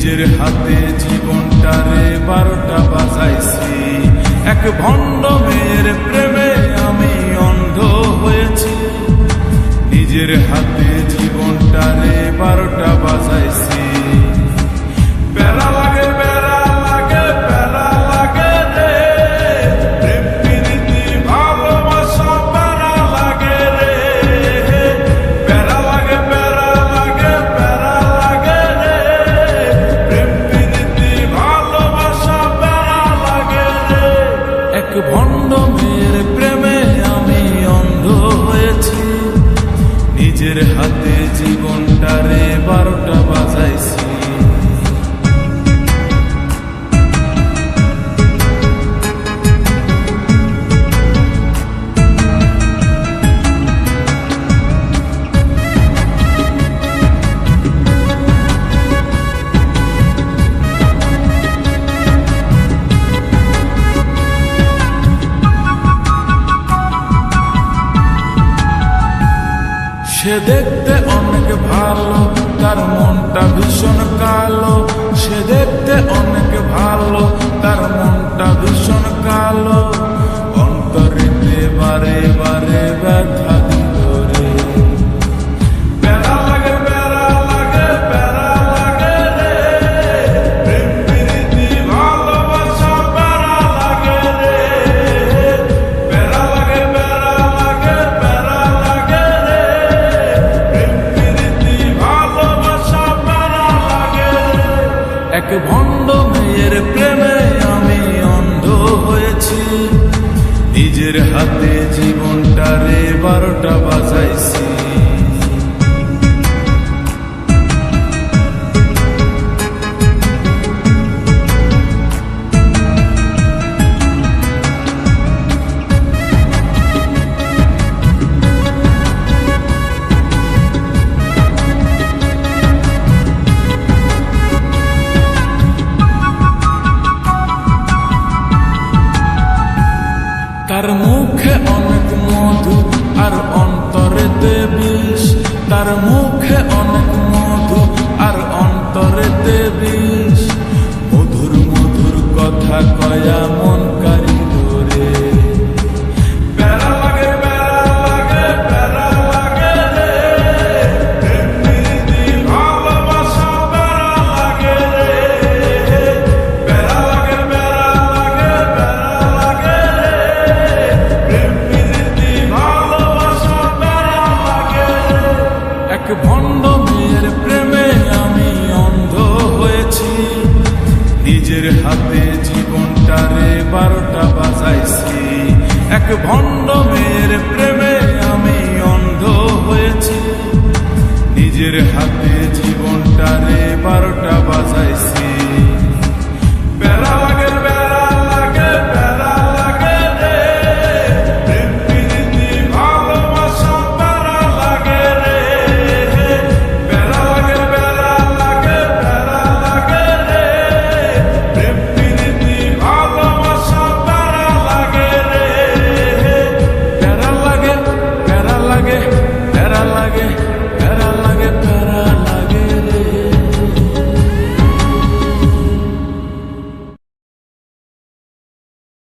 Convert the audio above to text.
নিজের হাতে জীবনটারে 12টা বাজাইছি। এক ভণ্ড মেয়ের প্রেমে আমি অন্ধ হয়েছি। নিজের হাতে জীবনটারে 12টা বাজাইছি। প্যারা লাগে প্যারা লাগে প্যারা লাগে রে, প্রেম প্রীতি ভালোবাসা প্যারা লাগে রে। প্যারা লাগে প্যারা লাগে প্যারা লাগে রে, প্রেম প্রীতি ভালোবাসা প্যারা লাগে রে। এক ভণ্ড মেয়ের প্রেমে আমি অন্ধ হয়েছি। নিজের হাতে জীবনটারে 12টা বাজাইছি। সে দেখতে অনেক ভালো, তার মনটা ভীষণ কালো। সে দেখতে অনেক ভালো, তার মনটা ভীষণ কালো। অন্তরেতে বারে বারে ব্যথা দিল রে। প্যারা লাগে প্যারা লাগে প্যারা লাগে রে, প্রেম প্রীতি ভালোবাসা প্যারা লাগে রে। প্যারা লাগে প্যারা লাগে প্যারা লাগে রে, এক ভণ্ড মেয়ের প্রেমে আমি অন্ধ হয়েছি। নিজের হাতে জীবনটারে 12টা বাজাইছি। তার মুখে অনেক মধু আর অন্তরেতে বিষ। তার মুখে অনেক মধু আর অন্তরেতে বিষ। মধুর মধুর কথা কয়া মন কারিল রে। প্যারা লাগে প্যারা লাগে প্যারা লাগে রে, প্রেম প্রীতি ভালোবাসা প্যারা লাগে রে। প্যারা লাগে প্যারা লাগে প্যারা লাগে রে, প্রেম প্রীতি ভালোবাসা প্যারা লাগে রে। এক ভণ্ড মেয়ের প্রেমে আমি অন্ধ হয়েছি। নিজের হাতে জীবনটারে 12টা বাজাইছি। এক ভণ্ড মেয়ের প্রেমে আমি অন্ধ হয়েছি। নিজের হাতে জীবনটারে